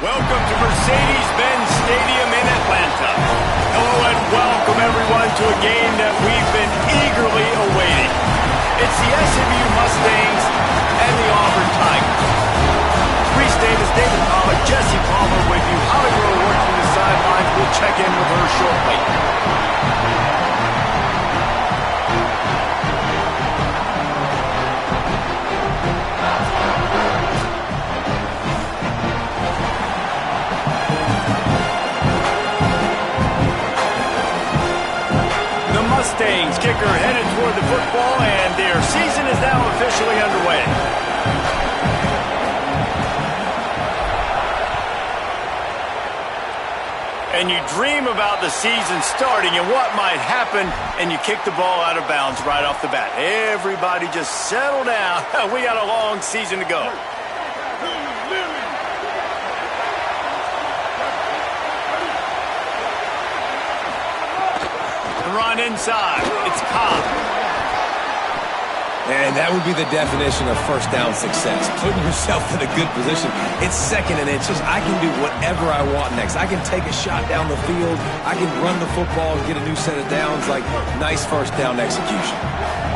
Welcome to Mercedes-Benz Stadium in Atlanta. Hello and welcome everyone to a game that we've been eagerly awaiting. It's the SMU Mustangs and the Auburn Tigers. Reese Davis, David Pollack, Jesse Palmer with you. Holly Rowe working the sidelines. We'll check in with her shortly. Mustangs kicker headed toward the football, and their season is now officially underway. And you dream about the season starting and what might happen, and you kick the ball out of bounds right off the bat. Everybody just settle down. We got a long season to go. Run inside. It's Cobb. And that would be the definition of first down success. Putting yourself in a good position. It's 2nd and inches. I can do whatever I want next. I can take a shot down the field. I can run the football and get a new set of downs. Like, nice first down execution.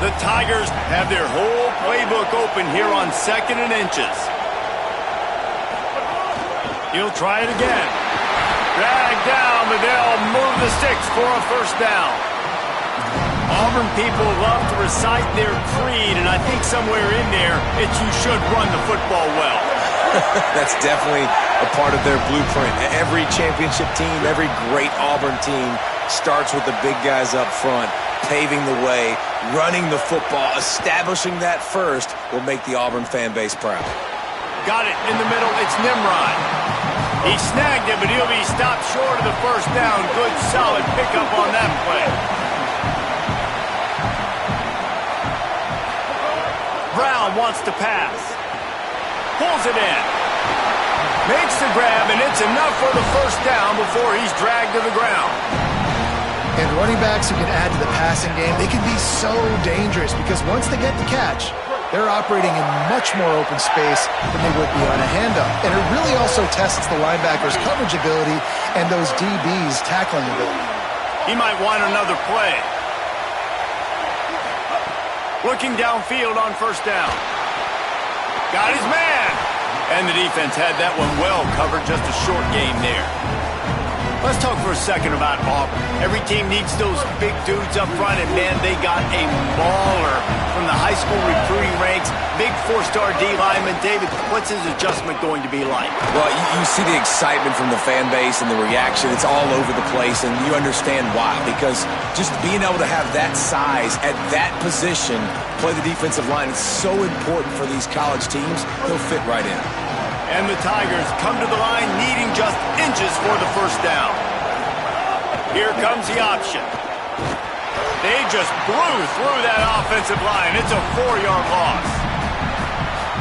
The Tigers have their whole playbook open here on 2nd and inches. He'll try it again. Drag down, but they'll move the sticks for a first down. Auburn people love to recite their creed, and I think somewhere in there, it's you should run the football well. That's definitely a part of their blueprint. Every championship team, every great Auburn team starts with the big guys up front, paving the way, running the football, establishing that first will make the Auburn fan base proud. Got it in the middle. It's Nimrod. He snagged it, but he'll be stopped short of the first down. Good, solid pickup on that play. Brown wants to pass. Pulls it in. Makes the grab, and it's enough for the first down before he's dragged to the ground. And running backs who can add to the passing game, they can be so dangerous because once they get the catch, they're operating in much more open space than they would be on a handoff. And it really also tests the linebacker's coverage ability and those DBs' tackling ability. He might want another play. Looking downfield on first down. Got his man. And the defense had that one well covered, just a short game there. Let's talk for a second about Auburn. Every team needs those big dudes up front, and man, they got a mauler from the high school recruiting ranks. Big 4-star D lineman. David, what's his adjustment going to be like? Well, you see the excitement from the fan base and the reaction. It's all over the place, and you understand why. Because just being able to have that size at that position, play the defensive line, it's so important for these college teams. He'll fit right in. And the Tigers come to the line needing just inches for the first down. Here comes the option. They just blew through that offensive line. It's a 4-yard loss.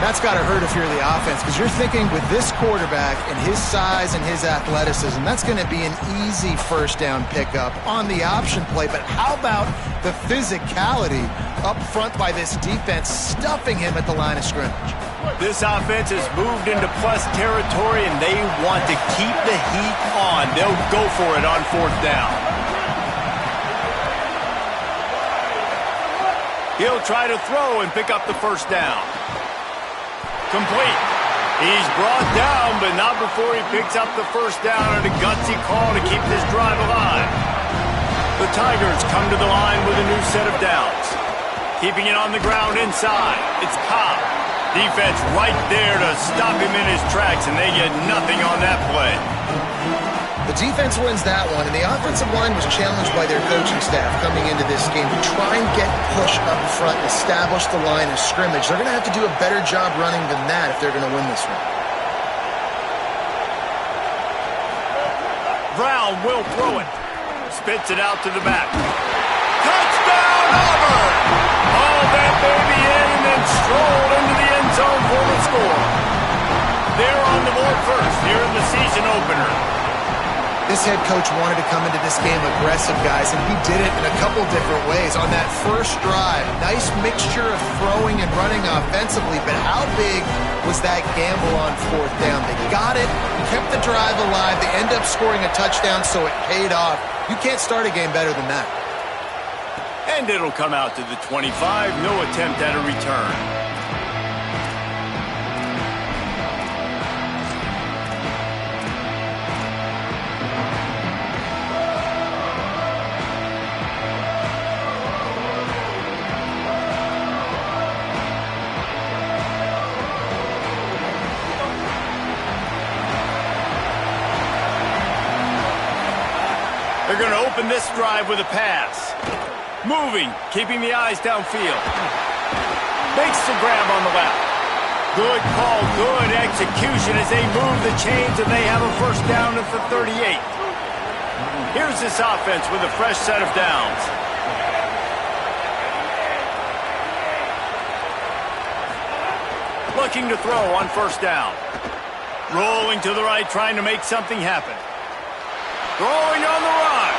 That's got to hurt if you're the offense because you're thinking with this quarterback and his size and his athleticism, that's going to be an easy first down pickup on the option play. But how about the physicality up front by this defense, stuffing him at the line of scrimmage? This offense has moved into plus territory, and they want to keep the heat on. They'll go for it on fourth down. He'll try to throw and pick up the first down. Complete. He's brought down, but not before he picks up the first down and a gutsy call to keep this drive alive. The Tigers come to the line with a new set of downs. Keeping it on the ground inside. It's Cobb. Defense right there to stop him in his tracks, and they get nothing on that play. The defense wins that one, and the offensive line was challenged by their coaching staff coming into this game to try and get push up front and establish the line of scrimmage. They're going to have to do a better job running than that if they're going to win this one. Brown will throw it. Spits it out to the back. Touchdown, Auburn! Hauled that baby in and then strolled into the end zone for the score. They're on the board first here in the season opener. This head coach wanted to come into this game aggressive, guys, and he did it in a couple different ways. On that first drive, nice mixture of throwing and running offensively, but how big was that gamble on fourth down? They got it, kept the drive alive, they end up scoring a touchdown, so it paid off. You can't start a game better than that. And it'll come out to the 25, no attempt at a return. They're going to open this drive with a pass. Moving, keeping the eyes downfield. Makes the grab on the left. Good call, good execution as they move the chains and they have a first down at the 38. Here's this offense with a fresh set of downs. Looking to throw on first down. Rolling to the right, trying to make something happen. Throwing on the run.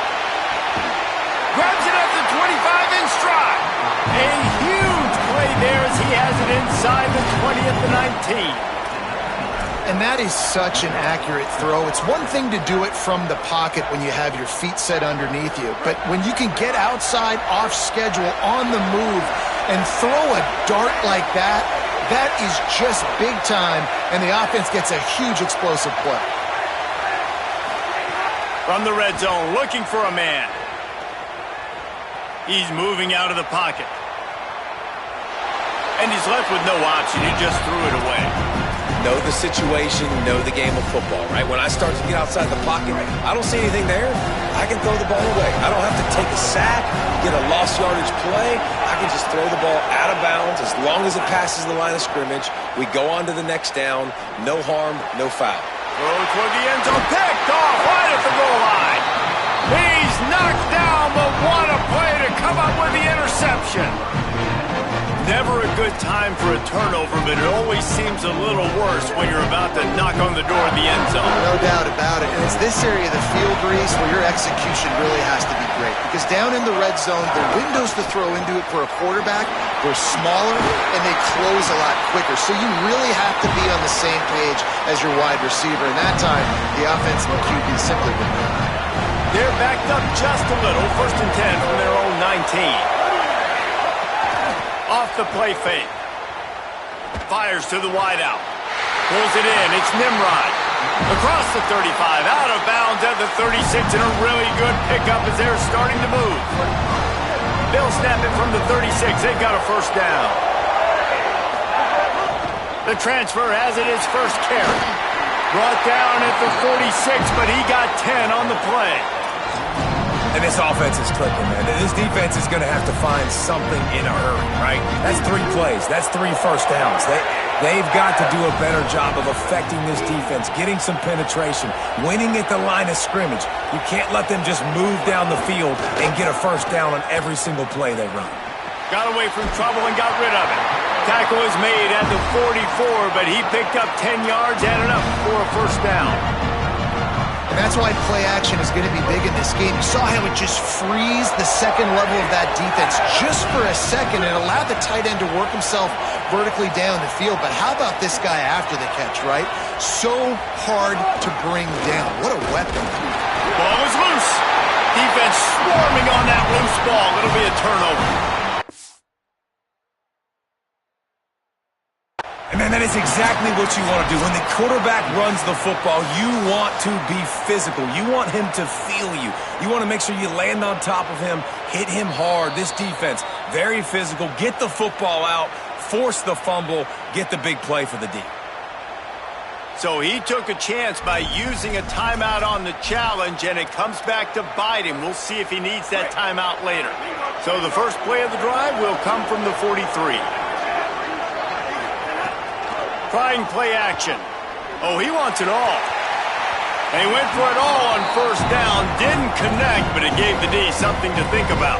Grabs it at the 25 in stride. A huge play there as he has it inside the 20 at the 19. And that is such an accurate throw. It's one thing to do it from the pocket when you have your feet set underneath you, but when you can get outside, off schedule, on the move, and throw a dart like that, that is just big time, and the offense gets a huge explosive play. From the red zone, looking for a man. He's moving out of the pocket. And he's left with no option. He just threw it away. Know the situation, know the game of football, right? When I start to get outside the pocket, I don't see anything there. I can throw the ball away. I don't have to take a sack, get a lost yardage play. I can just throw the ball out of bounds as long as it passes the line of scrimmage. We go on to the next down. No harm, no foul. Throw toward the end zone, picked off right at the goal line. He's knocked down, but what a play to come up with the interception. Never a good time for a turnover, but it always seems a little worse when you're about to knock on the door of the end zone. No doubt about it. And it's this area of the field, Reese, where your execution really has to be great. Because down in the red zone, the windows to throw into it for a quarterback were smaller, and they close a lot quicker. So you really have to be on the same page as your wide receiver. And that time, the offensive QB simply didn't know. They're backed up just a little. 1st and 10 from their own 19. Off the play fake. Fires to the wideout. Pulls it in. It's Nimrod. Across the 35. Out of bounds at the 36. And a really good pickup as they're starting to move. They'll snap it from the 36. They've got a first down. The transfer has it his first carry. Brought down at the 46, but he got 10 on the play. And this offense is clicking, man. This defense is going to have to find something in a hurry, right? That's 3 plays. That's 3 first downs. They've got to do a better job of affecting this defense, getting some penetration, winning at the line of scrimmage. You can't let them just move down the field and get a first down on every single play they run. Got away from trouble and got rid of it. Tackle is made at the 44, but he picked up 10 yards and enough for a first down. And that's why play action is going to be big in this game. You saw how it just frees the second level of that defense just for a second and allowed the tight end to work himself vertically down the field. But how about this guy after the catch, right? So hard to bring down. What a weapon. Ball is loose. Defense swarming on that loose ball. It'll be a turnover. And then that is exactly what you want to do. When the quarterback runs the football, you want to be physical. You want him to feel you. You want to make sure you land on top of him, hit him hard. This defense Very physical. Get the football out, force the fumble, get the big play for the D. So he took a chance by using a timeout on the challenge, and it comes back to bite him. We'll see if he needs that timeout later. So the first play of the drive will come from the 43. Trying play action. Oh, he wants it all. And he went for it all on first down. Didn't connect, but it gave the D something to think about.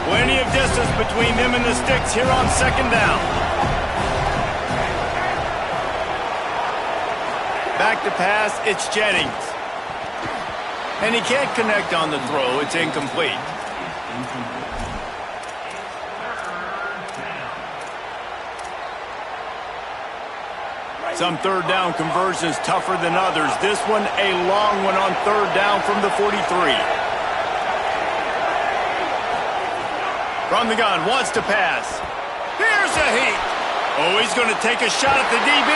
Plenty of distance between them and the sticks here on second down. Back to pass, it's Jennings. And he can't connect on the throw. It's incomplete. Some third down conversions tougher than others. This one, a long one on third down from the 43. From the gun, wants to pass. Here's a heat. Oh, he's going to take a shot at the DB.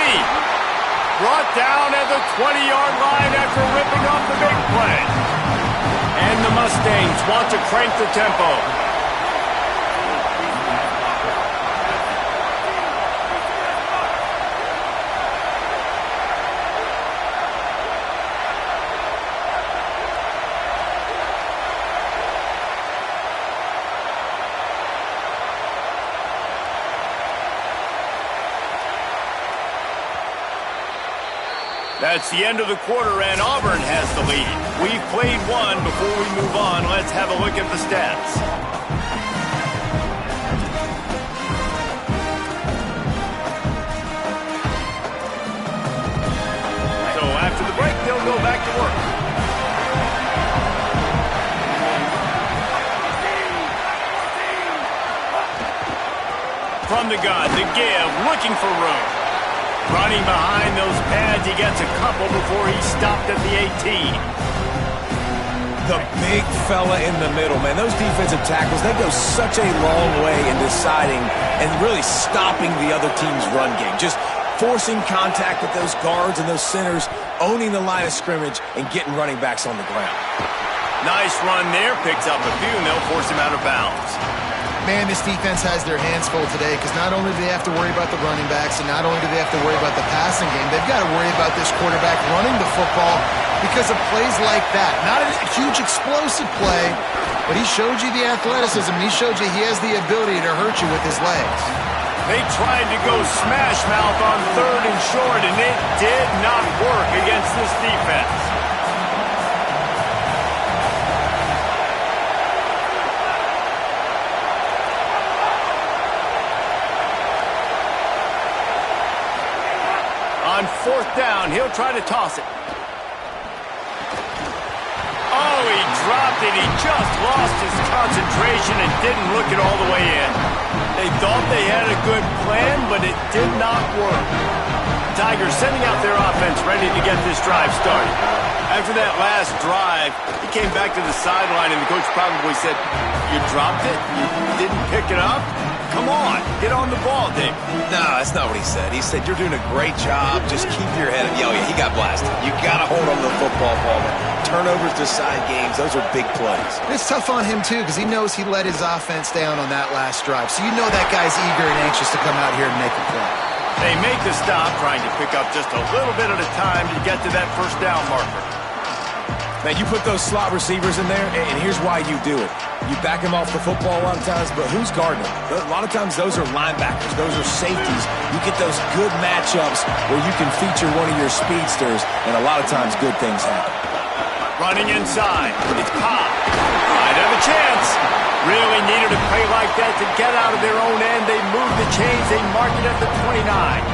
Brought down at the 20-yard line after ripping off the big play. And the Mustangs want to crank the tempo. That's the end of the quarter, and Auburn has the lead. We've played one. Before we move on, let's have a look at the stats. So after the break, they'll go back to work. From the gun, the give, looking for room. Running behind those pads, he gets a couple before he's stopped at the 18. The big fella in the middle, man. Those defensive tackles, they go such a long way in deciding and really stopping the other team's run game. Just forcing contact with those guards and those centers, owning the line of scrimmage, and getting running backs on the ground. Nice run there. Picks up a few, and they'll force him out of bounds. Man, this defense has their hands full today because not only do they have to worry about the running backs and not only do they have to worry about the passing game, they've got to worry about this quarterback running the football because of plays like that. Not a huge explosive play, but he showed you the athleticism. He showed you he has the ability to hurt you with his legs. They tried to go smash mouth on third and short, and it did not work against this defense. On fourth down, he'll try to toss it. Oh, he dropped it. He just lost his concentration and didn't look it all the way in. They thought they had a good plan, but it did not work. Tigers sending out their offense ready to get this drive started. After that last drive, he came back to the sideline, and the coach probably said, "You dropped it? You didn't pick it up? Come on, get on the ball, Dave." No, that's not what he said. He said, "You're doing a great job. Just keep your head up." Oh, yeah, he got blasted. You got to hold on to the football ball. Turnovers decide games. Those are big plays. It's tough on him, too, because he knows he let his offense down on that last drive. So you know that guy's eager and anxious to come out here and make a play. They make the stop, trying to pick up just a little bit at a time to get to that first down marker. Man, you put those slot receivers in there, and here's why you do it. You back him off the football a lot of times, but who's guarding him? A lot of times those are linebackers. Those are safeties. You get those good matchups where you can feature one of your speedsters, and a lot of times good things happen. Running inside. It's Pop. Might have a chance. Really needed a play like that to get out of their own end. They move the chains. They mark it at the 29.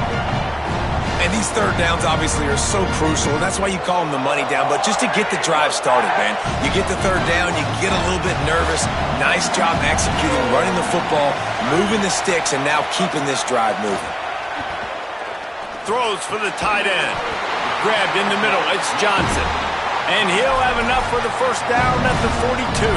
And these third downs obviously are so crucial, and that's why you call them the money down. But just to get the drive started, man, you get the third down, you get a little bit nervous. Nice job executing, running the football, moving the sticks, and now keeping this drive moving. Throws for the tight end. Grabbed in the middle. It's Johnson. And he'll have enough for the first down at the 42.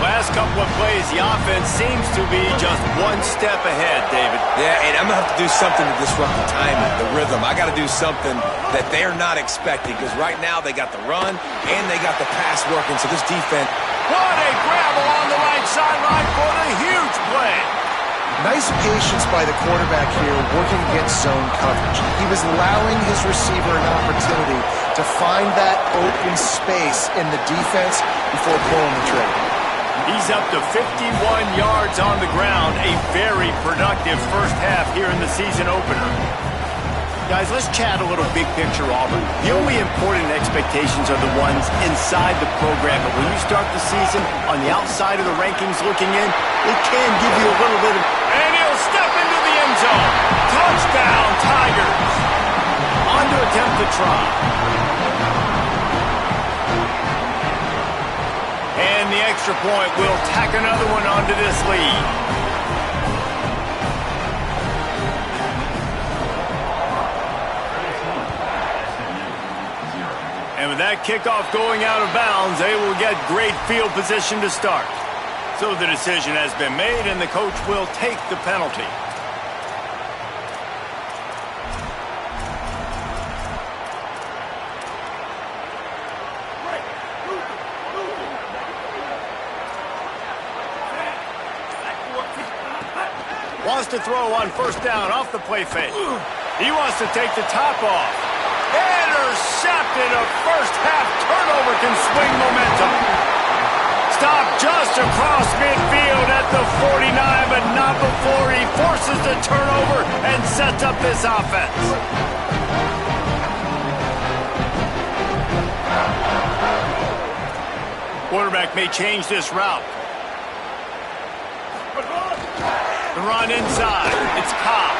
Last couple of plays, the offense seems to be just one step ahead, David. Yeah, and I'm going to have to do something to disrupt the timing, the rhythm. I got to do something that they're not expecting, because right now they got the run and they got the pass working, so this defense... What a grab along the right sideline for the huge play. Nice patience by the quarterback here working against zone coverage. He was allowing his receiver an opportunity to find that open space in the defense before pulling the trigger. He's up to 51 yards on the ground. A very productive first half here in the season opener. Guys, let's chat a little big picture Auburn. The only important expectations are the ones inside the program. But when you start the season on the outside of the rankings looking in, it can give you a little bit of... And he'll step into the end zone. Touchdown, Tigers. On to attempt the try. And the extra point will tack another one onto this lead. And with that kickoff going out of bounds, they will get great field position to start. So the decision has been made, and the coach will take the penalty. Wants to throw on first down off the play fake. He wants to take the top off. Intercepted. A first half turnover can swing momentum. Stopped just across midfield at the 49, but not before he forces the turnover and sets up this offense. Quarterback may change this route. The run inside. It's Cobb.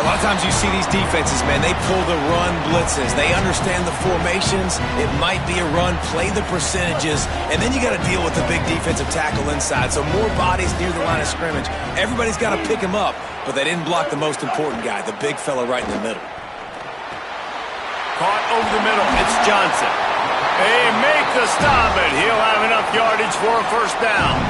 A lot of times you see these defenses, man, they pull the run blitzes. They understand the formations. It might be a run, play the percentages, and then you got to deal with the big defensive tackle inside. So more bodies near the line of scrimmage. Everybody's got to pick him up, but they didn't block the most important guy, the big fella right in the middle. Caught over the middle. It's Johnson. They make the stop, and he'll have enough yardage for a first down.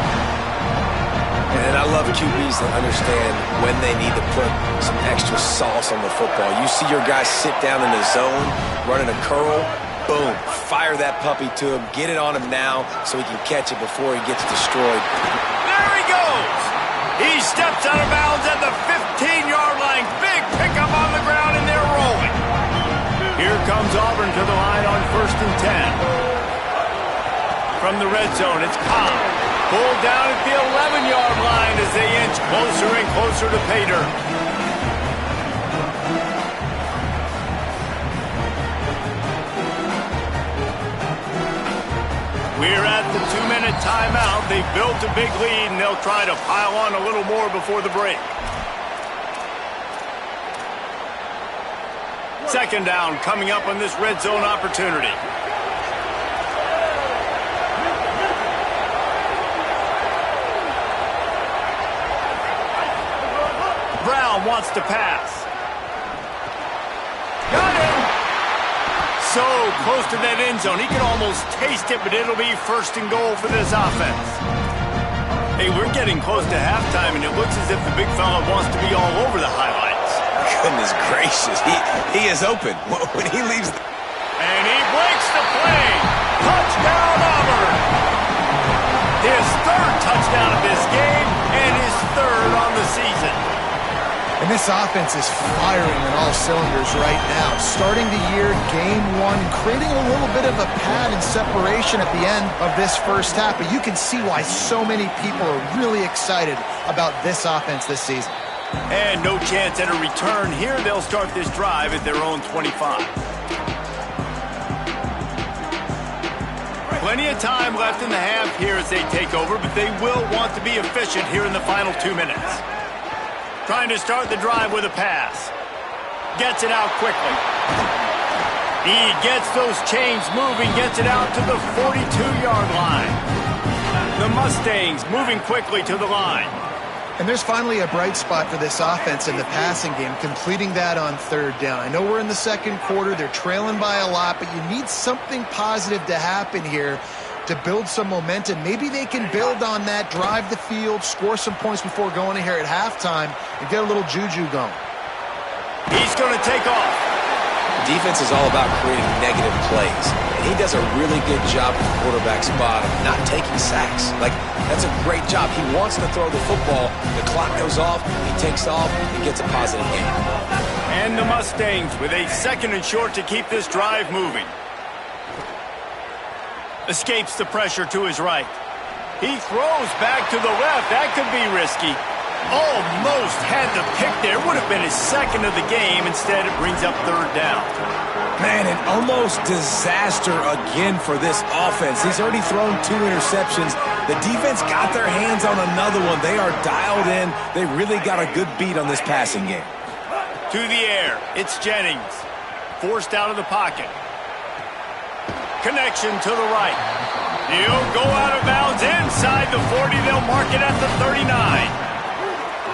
And I love QBs that understand when they need to put some extra sauce on the football. You see your guys sit down in the zone, running a curl, boom, fire that puppy to him, get it on him now so he can catch it before he gets destroyed. There he goes! He steps out of bounds at the 15-yard line. Big pickup on the ground, and they're rolling. Here comes Auburn to the line on 1st and 10. From the red zone, it's Cobb. Pulled down at the 11-yard line as they inch closer and closer to pay dirt. We're at the 2-minute timeout. They've built a big lead, and they'll try to pile on a little more before the break. Second down coming up on this red zone opportunity. Brown wants to pass. Got him! So close to that end zone. He can almost taste it, but it'll be 1st and goal for this offense. Hey, we're getting close to halftime, and it looks as if the big fella wants to be all over the highlights. Goodness gracious. He is open when he leaves. And he breaks the play. Touchdown, Auburn! His 3rd touchdown of this game, and his 3rd on the season. And this offense is firing on all cylinders right now. Starting the year, game 1, and creating a little bit of a pad and separation at the end of this first half. But you can see why so many people are really excited about this offense this season. And no chance at a return here. They'll start this drive at their own 25. Plenty of time left in the half here as they take over, but they will want to be efficient here in the final 2 minutes. Trying to start the drive with a pass. Gets it out quickly. He gets those chains moving, gets it out to the 42-yard line. The Mustangs moving quickly to the line. And there's finally a bright spot for this offense in the passing game, completing that on 3rd down. I know we're in the 2nd quarter. They're trailing by a lot, but you need something positive to happen here to build some momentum. Maybe they can build on that, drive the field, score some points before going in here at halftime, and get a little juju going. He's going to take off. Defense is all about creating negative plays, and he does a really good job at the quarterback spot of not taking sacks. Like, that's a great job. He wants to throw the football. The clock goes off. He takes off. He gets a positive gain. And the Mustangs with a 2nd and short to keep this drive moving. Escapes the pressure to his right. He throws back to the left. That could be risky. Almost had the pick there. Would have been his 2nd of the game. Instead, it brings up 3rd down. Man, an almost disaster again for this offense. He's already thrown 2 interceptions. The defense got their hands on another one. They are dialed in. They really got a good beat on this passing game. To the air. It's Jennings. Forced out of the pocket. Connection to the right. He'll go out of bounds inside the 40. They'll mark it at the 39.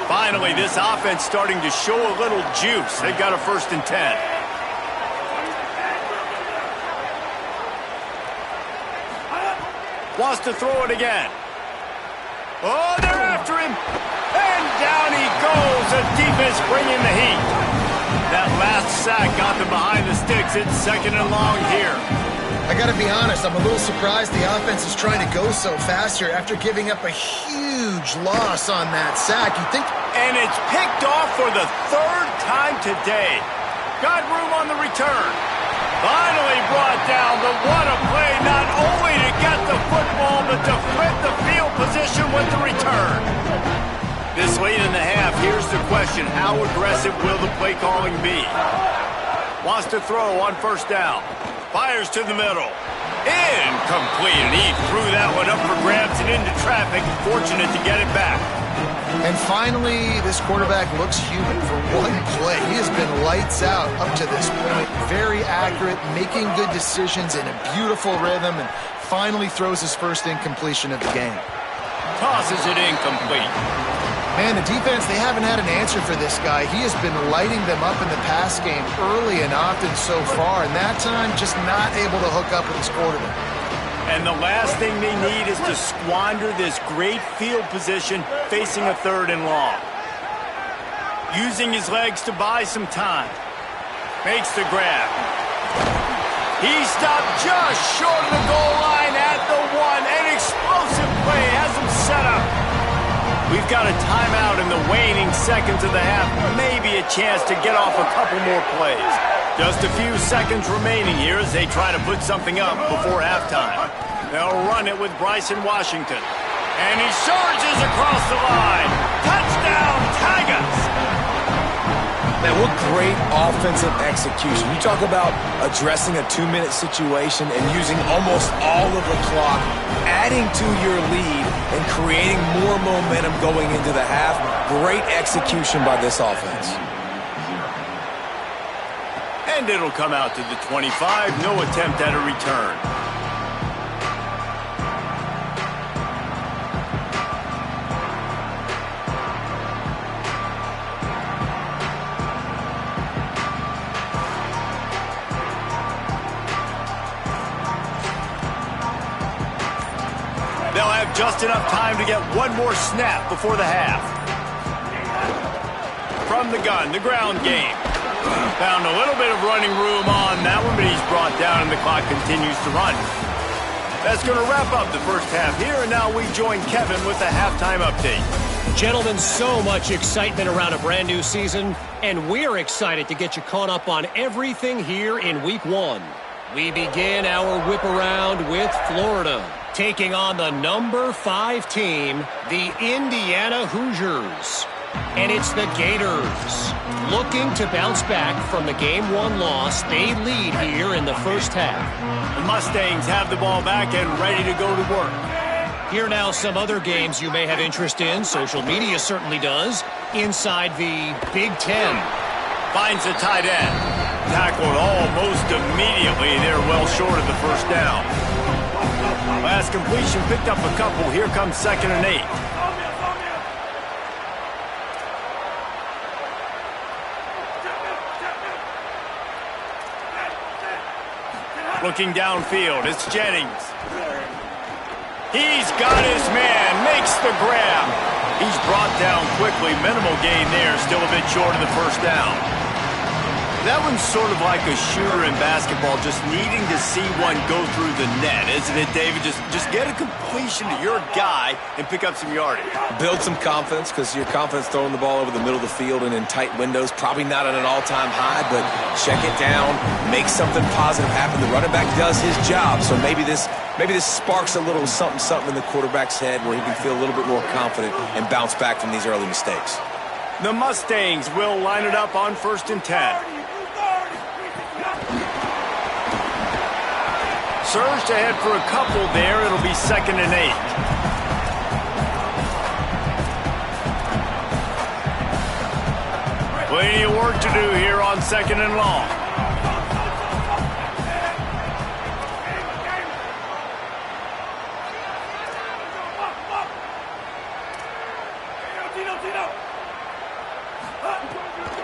Finally, this offense starting to show a little juice. They've got a 1st and 10. Wants to throw it again. Oh, they're after him. And down he goes. The defense bringing the heat. That last sack got them behind the sticks. It's 2nd and long here. I got to be honest, I'm a little surprised the offense is trying to go so fast here after giving up a huge loss on that sack. You think... And it's picked off for the 3rd time today. Got room on the return. Finally brought down. But what a play, not only to get the football, but to flip the field position with the return. This late in the half, here's the question. How aggressive will the play calling be? Wants to throw on 1st down. Fires to the middle. Incomplete. And he threw that one up for grabs and into traffic. Fortunate to get it back. And finally, this quarterback looks human for one play. He has been lights out up to this point. Very accurate, making good decisions in a beautiful rhythm, and finally throws his 1st incompletion of the game. Tosses it incomplete. Man, the defense, they haven't had an answer for this guy. He has been lighting them up in the pass game early and often so far, and that time just not able to hook up with his quarterback. And the last thing they need is to squander this great field position facing a 3rd and long. Using his legs to buy some time. Makes the grab. He stopped just short of the goal line at the 1. An explosive play has him set up. We've got a timeout in the waning seconds of the half. Maybe a chance to get off a couple more plays. Just a few seconds remaining here as they try to put something up before halftime. They'll run it with Bryson Washington. And he surges across the line. Touchdown, Tigers! Man, what great offensive execution. You talk about addressing a 2-minute situation and using almost all of the clock, adding to your lead, and creating more momentum going into the half. Great execution by this offense. And it'll come out to the 25. No attempt at a return. They'll have just enough time to get one more snap before the half. From the gun, the ground game. Found a little bit of running room on that one, but he's brought down and the clock continues to run. That's going to wrap up the 1st half here, and now we join Kevin with the halftime update. Gentlemen, so much excitement around a brand new season, and we're excited to get you caught up on everything here in Week 1. We begin our whip around with Florida, taking on the number 5 team, the Indiana Hoosiers. And it's the Gators. Looking to bounce back from the Game 1 loss, they lead here in the 1st half. The Mustangs have the ball back and ready to go to work. Here now some other games you may have interest in. Social media certainly does. Inside the Big Ten. Finds the tight end. Tackled almost immediately. They're well short of the 1st down. Last completion picked up a couple. Here comes 2nd and 8. Looking downfield, it's Jennings. He's got his man, makes the grab. He's brought down quickly. Minimal gain there, still a bit short of the first down. That one's sort of like a shooter in basketball, just needing to see one go through the net, isn't it, David? Just get a completion to your guy and pick up some yardage. Build some confidence, because your confidence throwing the ball over the middle of the field and in tight windows, probably not at an all-time high, but check it down, make something positive happen. The running back does his job, so maybe this sparks a little something in the quarterback's head where he can feel a little bit more confident and bounce back from these early mistakes. The Mustangs will line it up on 1st and 10. Surged ahead for a couple there. It'll be 2nd and 8. Plenty of work to do here on 2nd and long.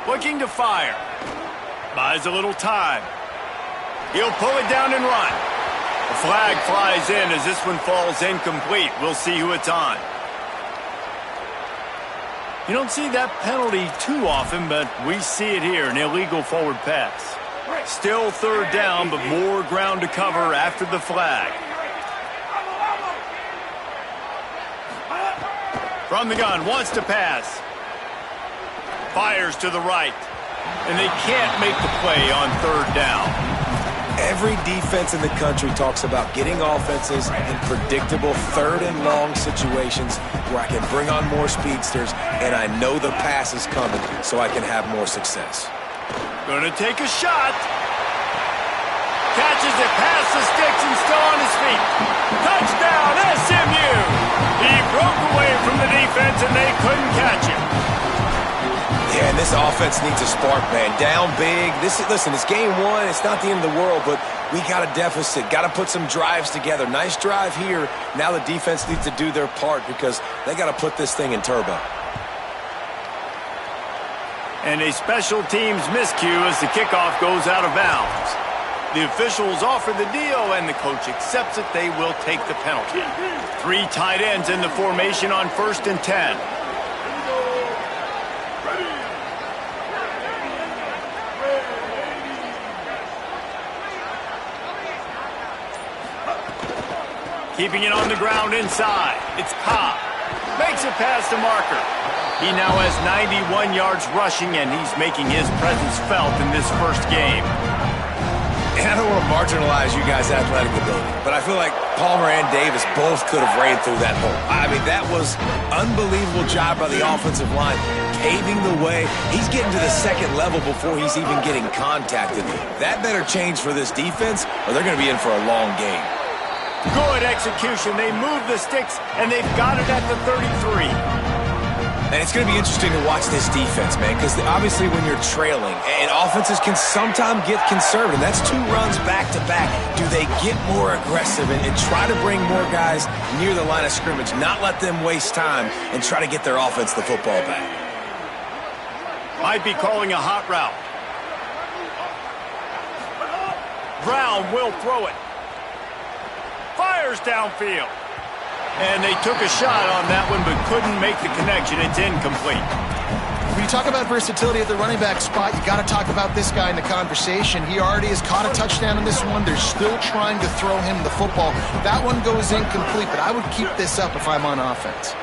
Looking to fire. Buys a little time. He'll pull it down and run. The flag flies in as this one falls incomplete. We'll see who it's on. You don't see that penalty too often, but we see it here, an illegal forward pass. Still 3rd down, but more ground to cover after the flag. From the gun, wants to pass. Fires to the right. And they can't make the play on 3rd down. Every defense in the country talks about getting offenses in predictable 3rd and long situations where I can bring on more speedsters and I know the pass is coming so I can have more success. Gonna take a shot. Catches it past the sticks and still on his feet. Touchdown, SMU! He broke away from the defense and they couldn't catch him. Yeah, and this offense needs a spark, man. Down big. Listen, it's game 1. It's not the end of the world, but we got a deficit. Got to put some drives together. Nice drive here. Now the defense needs to do their part because they got to put this thing in turbo. And a special teams miscue as the kickoff goes out of bounds. The officials offer the deal, and the coach accepts it. They will take the penalty. 3 tight ends in the formation on 1st and 10. Keeping it on the ground inside. It's Cobb. Makes it past the marker. He now has 91 yards rushing, and he's making his presence felt in this first game. And I don't want to marginalize you guys' athletic ability, but I feel like Palmer and Davis both could have ran through that hole. I mean, that was unbelievable job by the offensive line, paving the way. He's getting to the 2nd level before he's even getting contacted. That better change for this defense, or they're going to be in for a long game. Good execution. They move the sticks, and they've got it at the 33. And it's going to be interesting to watch this defense, man, because obviously when you're trailing, and offenses can sometimes get conservative. That's 2 runs back-to-back. Do they get more aggressive and try to bring more guys near the line of scrimmage, not let them waste time, and try to get their offense the football back? Might be calling a hot route. Brown will throw it. Fires downfield. And they took a shot on that one, but couldn't make the connection. It's incomplete. When you talk about versatility at the running back spot, you got to talk about this guy in the conversation. He already has caught a touchdown in this one. They're still trying to throw him the football. That one goes incomplete, but I would keep this up if I'm on offense.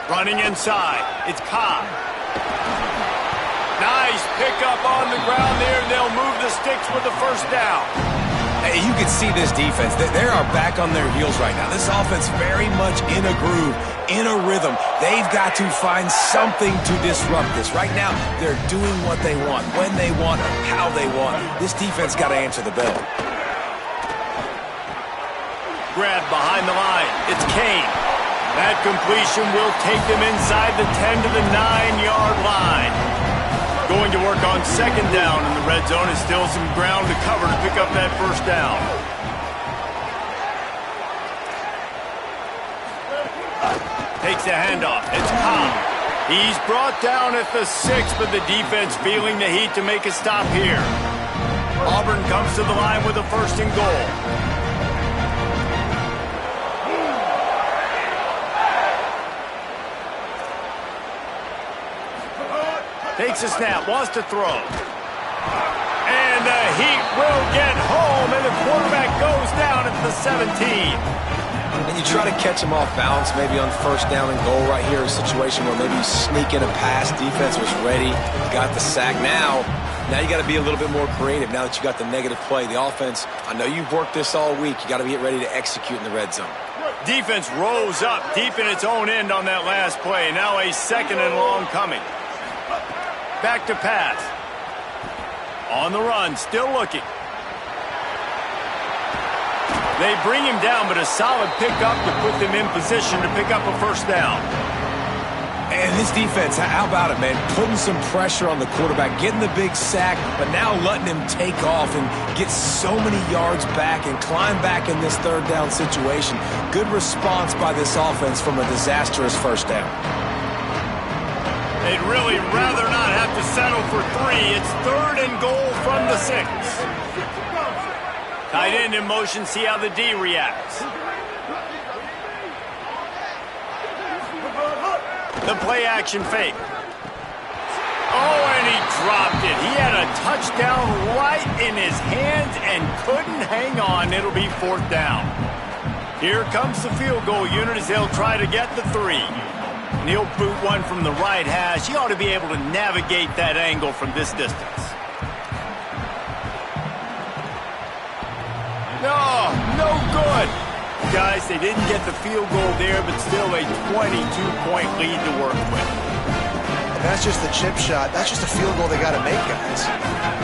Running inside. It's Cobb. Nice pickup on the ground there. They'll move the sticks with the 1st down. Hey, you can see this defense. They are back on their heels right now. This offense very much in a groove, in a rhythm. They've got to find something to disrupt this. Right now, they're doing what they want, when they want, how they want. This defense got to answer the bell. Grab behind the line. It's Kane. That completion will take them inside the 10 to the 9-yard line. Going to work on 2nd down in the red zone. Is still some ground to cover to pick up that 1st down. Takes the handoff. It's Cobb. He's brought down at the 6, but the defense feeling the heat to make a stop here. Auburn comes to the line with a 1st and goal. Takes a snap, wants to throw. And the Heat will get home, and the quarterback goes down at the 17. And you try to catch him off balance, maybe on 1st down and goal right here, a situation where maybe you sneak in a pass, defense was ready, got the sack. Now you got to be a little bit more creative now that you got the negative play. The offense, I know you've worked this all week. You got to get ready to execute in the red zone. Defense rose up deep in its own end on that last play. Now a 2nd and long coming. Back to pass. On the run, still looking. They bring him down, but a solid pickup to put them in position to pick up a 1st down. And this defense, how about it, man? Putting some pressure on the quarterback, getting the big sack, but now letting him take off and get so many yards back and climb back in this 3rd down situation. Good response by this offense from a disastrous 1st down. They'd really rather not have to settle for 3. It's 3rd and goal from the 6. Tight end in motion, see how the D reacts. The play action fake. Oh, and he dropped it. He had a touchdown right in his hands and couldn't hang on. It'll be 4th down. Here comes the field goal unit as they'll try to get the 3. And he'll boot one from the right hash. He ought to be able to navigate that angle from this distance. No good. Guys, they didn't get the field goal there, but still a 22-point lead to work with. And that's just the chip shot. That's just a field goal they got to make, guys.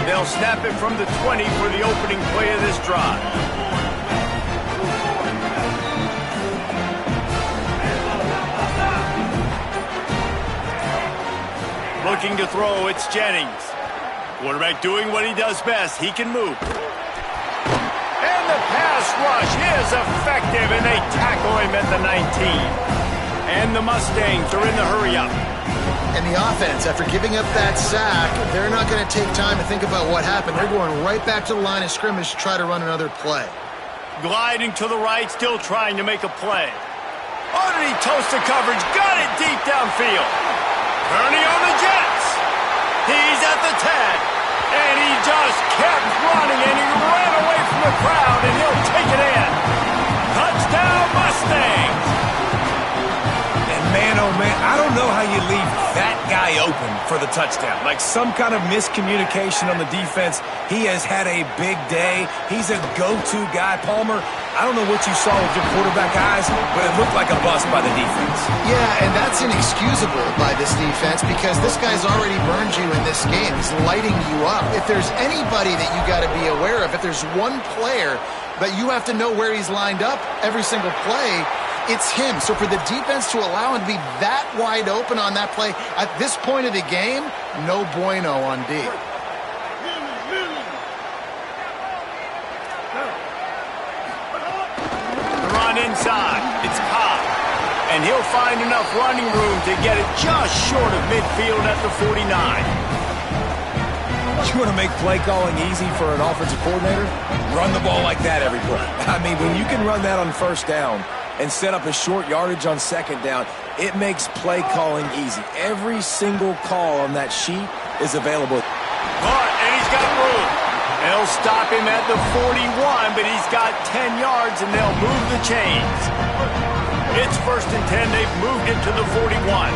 They'll snap it from the 20 for the opening play of this drive. Looking to throw, it's Jennings. Quarterback doing what he does best. He can move. And the pass rush is effective, and they tackle him at the 19. And the Mustangs are in the hurry-up. And the offense, after giving up that sack, they're not going to take time to think about what happened. They're going right back to the line of scrimmage to try to run another play. Gliding to the right, still trying to make a play. Oh, did he toast the coverage? Got it deep downfield. Turning on the Jets. He's at the 10. And he just kept running, and he ran away from the crowd, and he'll take it in. Touchdown, Mustangs. And man, oh man, I don't know how you leave that guy open for the touchdown. Like some kind of miscommunication on the defense. He has had a big day. He's a go-to guy. Palmer, I don't know what you saw with your quarterback eyes, but it looked like a bust by the defense. Yeah, and that's inexcusable by this defense because this guy's already burned you in this game. He's lighting you up. If there's anybody that you got to be aware of, if there's one player that you have to know where he's lined up every single play, it's him. So for the defense to allow him to be that wide open on that play at this point of the game, no bueno on D. Inside, it's Cobb, and he'll find enough running room to get it just short of midfield at the 49. You want to make play calling easy for an offensive coordinator? Run the ball like that every play. I mean, when you can run that on 1st down and set up a short yardage on 2nd down, it makes play calling easy. Every single call on that sheet is available. And he's got room. They'll stop him at the 41, but he's got 10 yards, and they'll move the chains. It's 1st and 10. They've moved it to the 41.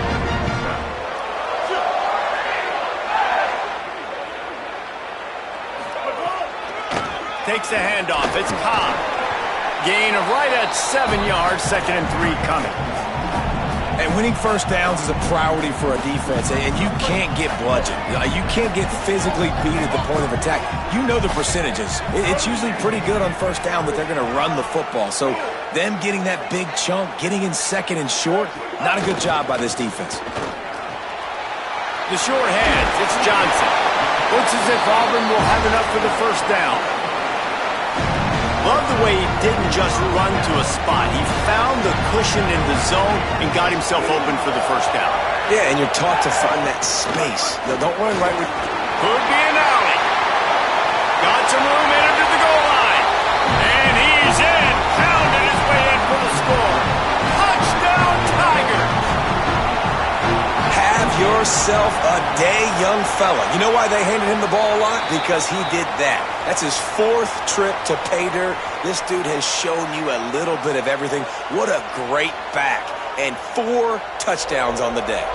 Takes the handoff. It's Cobb. Gain of right at 7 yards. 2nd and 3 coming. And winning 1st downs is a priority for a defense, and you can't get bludgeoned. You can't get physically beat at the point of attack. You know the percentages. It's usually pretty good on 1st down, but they're going to run the football. So them getting that big chunk, getting in 2nd and short, not a good job by this defense. The short hands, it's Johnson. Looks as if Auburn will have enough for the 1st down. Love the way he didn't just run to a spot. He found the cushion in the zone and got himself open for the 1st down. Yeah, and you're taught to find that space. Now, don't run right with... Could be an alley. Got some room, entered to the goal line. And he's in. Pounded his way in for the score. Touchdown, Tigers. Have yourself a day, young fella. You know why they handed him the ball a lot? Because he did that. That's his 4th trip to pay dirt. This dude has shown you a little bit of everything. What a great back. And 4 touchdowns on the day.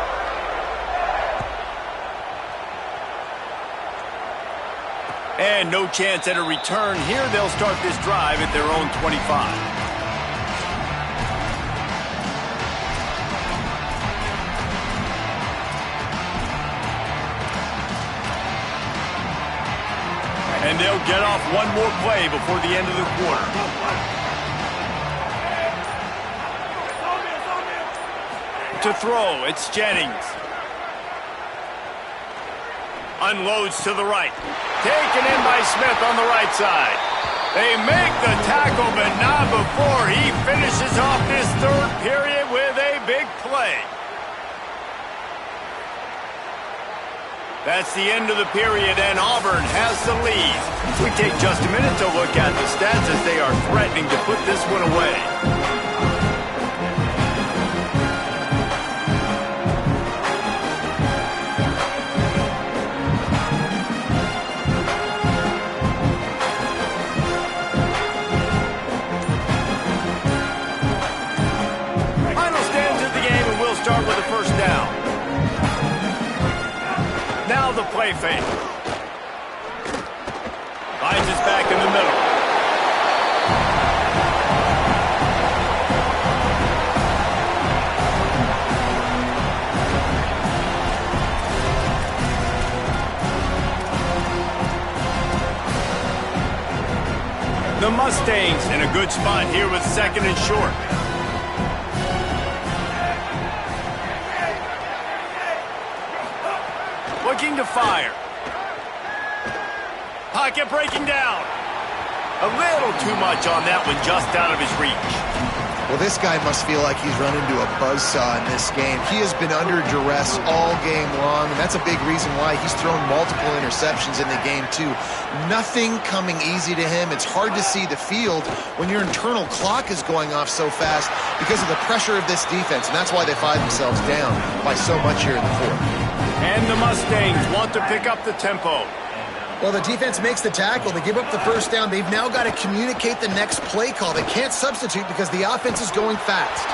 And no chance at a return here. They'll start this drive at their own 25. And they'll get off one more play before the end of the quarter. To throw, it's Jennings. Unloads to the right. Taken in by Smith on the right side. They make the tackle, but not before he finishes off this 3rd period with a big play. That's the end of the period, and Auburn has the lead. We take just a minute to look at the stats as they are threatening to put this one away. Final stands of the game, and we'll start with the first down. Now the play fake. Finds us back in the middle. The Mustangs in a good spot here with 2nd and short. Looking to fire. Pocket breaking down. A little too much on that one, just out of his reach. Well, this guy must feel like he's run into a buzzsaw in this game. He has been under duress all game long, and that's a big reason why he's thrown multiple interceptions in the game, too. Nothing coming easy to him. It's hard to see the field when your internal clock is going off so fast because of the pressure of this defense, and that's why they find themselves down by so much here in the 4th. And the Mustangs want to pick up the tempo. Well, the defense makes the tackle. They give up the first down. They've now got to communicate the next play call. They can't substitute because the offense is going fast.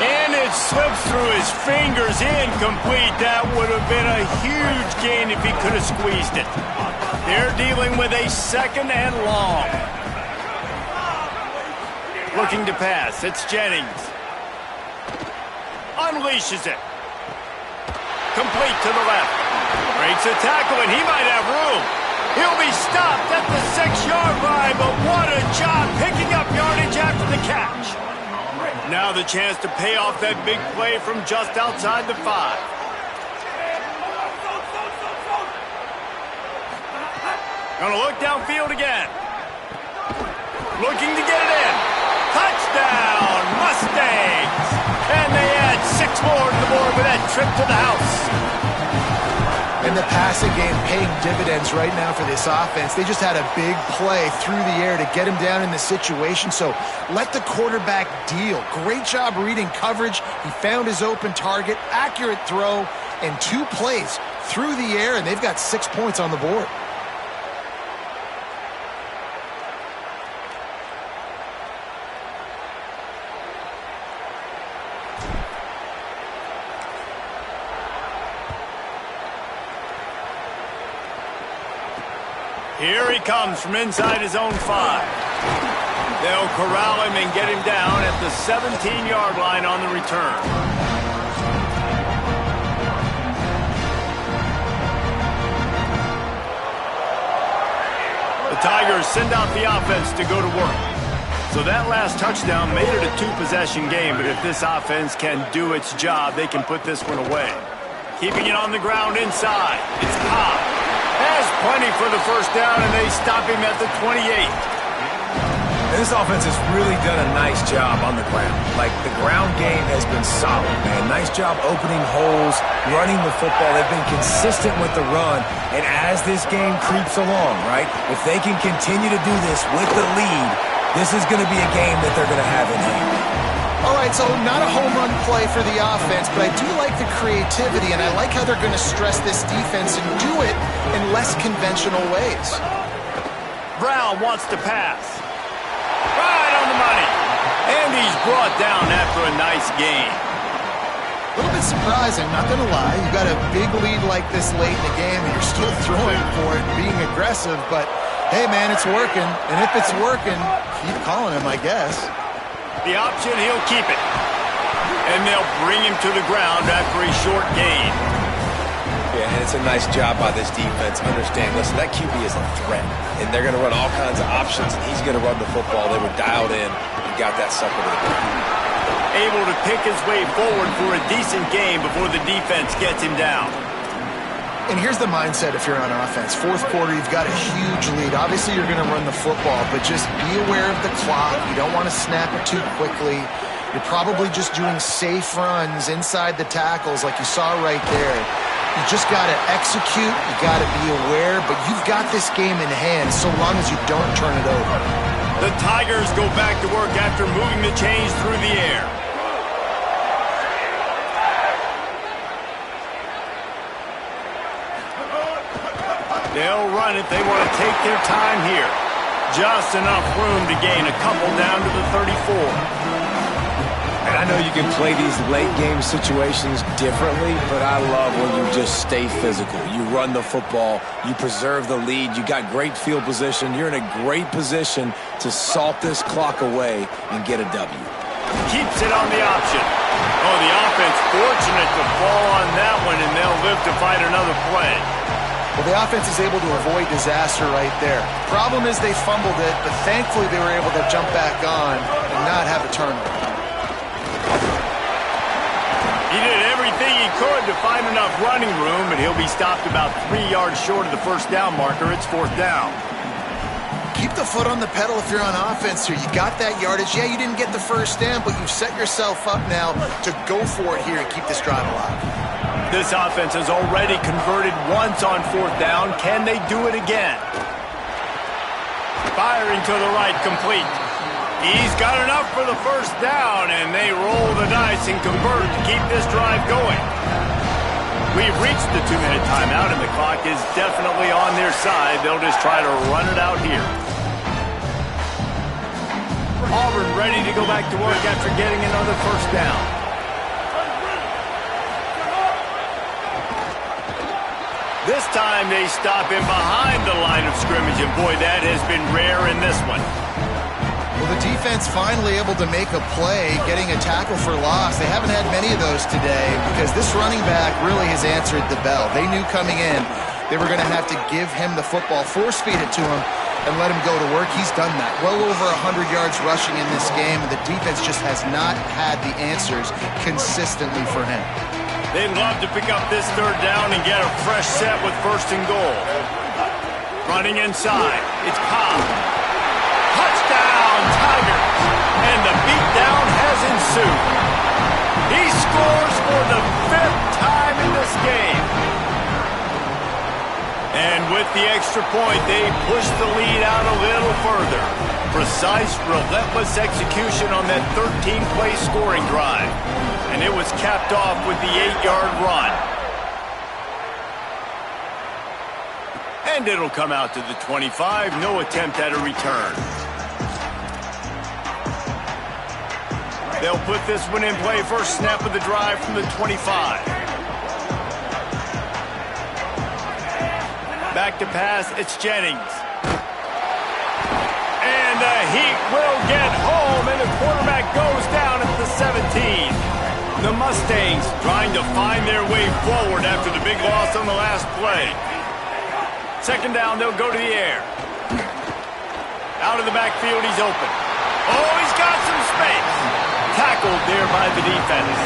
And it slips through his fingers, incomplete. That would have been a huge gain if he could have squeezed it. They're dealing with a 2nd and long. Looking to pass. It's Jennings. Unleashes it. Complete to the left. Breaks a tackle, and he might have room. He'll be stopped at the 6-yard line, but what a job picking up yardage after the catch. Now the chance to pay off that big play from just outside the 5. Gonna look downfield again. Looking to get it in. Touchdown, Mustangs! And they add 6 more to the board with that trip to the house. And the passing game paying dividends right now for this offense. They just had a big play through the air to get him down in the situation. So let the quarterback deal. Great job reading coverage. He found his open target, accurate throw, and 2 plays through the air, and they've got 6 points on the board. Here he comes from inside his own 5. They'll corral him and get him down at the 17-yard line on the return. The Tigers send out the offense to go to work. So that last touchdown made it a 2-possession game, but if this offense can do its job, they can put this one away. Keeping it on the ground inside. It's Cobb. Has plenty for the first down, and they stop him at the 28. And this offense has really done a nice job on the ground. Like, the ground game has been solid, man. Nice job opening holes, running the football. They've been consistent with the run. And as this game creeps along, right, if they can continue to do this with the lead, this is going to be a game that they're going to have in hand. All right, so not a home run play for the offense, but I do like the creativity, and I like how they're going to stress this defense and do it in less conventional ways. Brown wants to pass. Right on the money. And he's brought down after a nice game. A little bit surprising, not going to lie. You got a big lead like this late in the game, and you're still throwing for it, being aggressive, but hey, man, it's working. And if it's working, keep calling him, I guess. The option, he'll keep it. And they'll bring him to the ground after a short gain. Yeah, and it's a nice job by this defense. Understand, listen, that QB is a threat. And they're going to run all kinds of options, and he's going to run the football. They were dialed in and got that sucker to the ground. Able to pick his way forward for a decent game before the defense gets him down. And here's the mindset if you're on offense. Fourth quarter, you've got a huge lead. Obviously, you're going to run the football, but just be aware of the clock. You don't want to snap it too quickly. You're probably just doing safe runs inside the tackles like you saw right there. You just got to execute. You got to be aware, but you've got this game in hand so long as you don't turn it over. The Tigers go back to work after moving the chains through the air. They'll run it. They want to take their time here. Just enough room to gain a couple down to the 34. And I know you can play these late game situations differently, but I love when you just stay physical. You run the football, you preserve the lead, you got great field position, you're in a great position to salt this clock away and get a W. Keeps it on the option. Oh, the offense fortunate to fall on that one, and they'll live to fight another play. Well, the offense is able to avoid disaster right there. Problem is they fumbled it, but thankfully they were able to jump back on and not have a turnover. He did everything he could to find enough running room, but he'll be stopped about 3 yards short of the first down marker. It's fourth down. Keep the foot on the pedal if you're on offense here. You got that yardage. Yeah, you didn't get the first down, but you've set yourself up now to go for it here and keep this drive alive. This offense has already converted once on fourth down. Can they do it again? Firing to the right, complete. He's got enough for the first down, and they roll the dice and convert to keep this drive going. We've reached the 2-minute timeout, and the clock is definitely on their side. They'll just try to run it out here. Auburn ready to go back to work after getting another first down. This time they stop him behind the line of scrimmage, and boy, that has been rare in this one. Well, the defense finally able to make a play, getting a tackle for loss. They haven't had many of those today because this running back really has answered the bell. They knew coming in they were going to have to give him the football, force-feed it to him, and let him go to work. He's done that. Well over 100 yards rushing in this game, and the defense just has not had the answers consistently for him. They'd love to pick up this third down and get a fresh set with first and goal. Running inside, it's Cobb. Touchdown, Tigers! And the beatdown has ensued. He scores for the 5th time in this game. And with the extra point, they push the lead out a little further. Precise, relentless execution on that 13-play scoring drive. And it was capped off with the 8-yard run. And it'll come out to the 25. No attempt at a return. They'll put this one in play. First snap of the drive from the 25. Back to pass, it's Jennings. And the Heat will get home, and the quarterback goes down at the 17. The Mustangs trying to find their way forward after the big loss on the last play. Second down, they'll go to the air. Out of the backfield, he's open. Oh, he's got some space. Tackled there by the defense.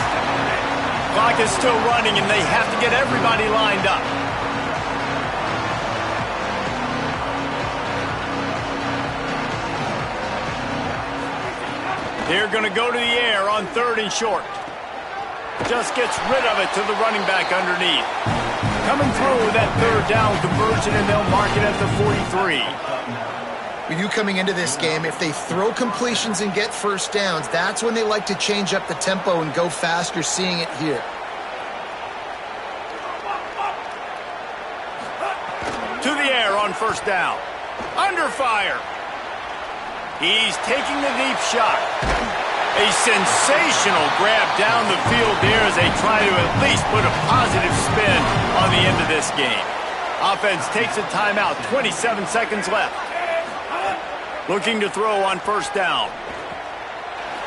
Clock is still running, and they have to get everybody lined up. They're going to go to the air on 3rd and short. Just gets rid of it to the running back underneath. Coming through with that 3rd down conversion, and they'll mark it at the 43. With you coming into this game, if they throw completions and get first downs, that's when they like to change up the tempo and go fast. You're seeing it here. To the air on 1st down. Under fire. He's taking the deep shot. A sensational grab down the field there as they try to at least put a positive spin on the end of this game. Offense takes a timeout, 27 seconds left. Looking to throw on 1st down.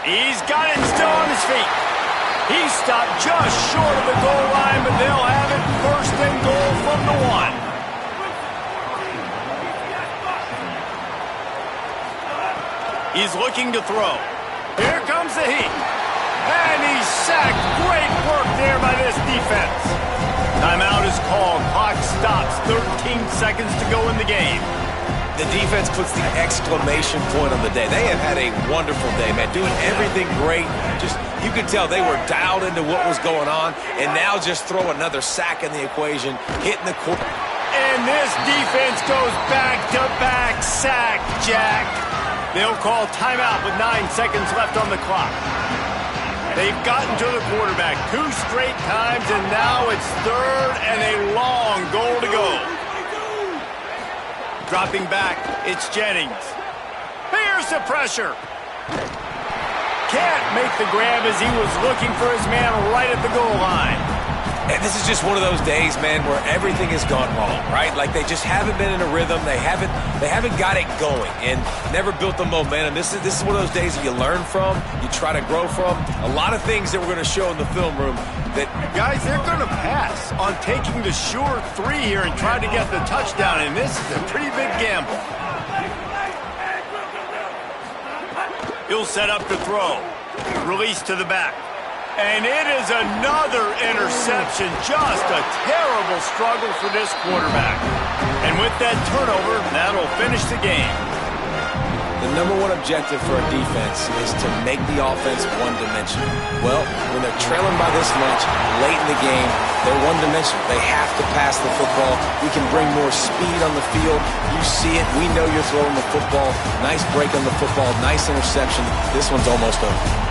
He's got it still on his feet. He stopped just short of the goal line, but they'll have it 1st and goal from the 1. He's looking to throw. Here comes the heat. And he's sacked. Great work there by this defense. Timeout is called. Clock stops. 13 seconds to go in the game. The defense puts the exclamation point on the day. They have had a wonderful day, man. Doing everything great. Just, you could tell they were dialed into what was going on. And now just throw another sack in the equation. Hitting the court. And this defense goes back-to-back sack, Jack. They'll call timeout with 9 seconds left on the clock. They've gotten to the quarterback 2 straight times, and now it's 3rd and a long goal to go. Dropping back, it's Jennings. Here's the pressure. Can't make the grab as he was looking for his man right at the goal line. And this is just one of those days, man, where everything has gone wrong, right? Like they just haven't been in a rhythm. They haven't got it going and never built the momentum. This is one of those days that you learn from, you try to grow from. A lot of things that we're going to show in the film room that... Guys, they're going to pass on taking the sure 3 here and try to get the touchdown, and this is a pretty big gamble. He'll set up to throw. Release to the back. And it is another interception. Just a terrible struggle for this quarterback. And with that turnover, that'll finish the game. The number 1 objective for a defense is to make the offense one-dimensional. Well, when they're trailing by this much late in the game, they're one-dimensional. They have to pass the football. We can bring more speed on the field. You see it. We know you're throwing the football. Nice break on the football. Nice interception. This one's almost over.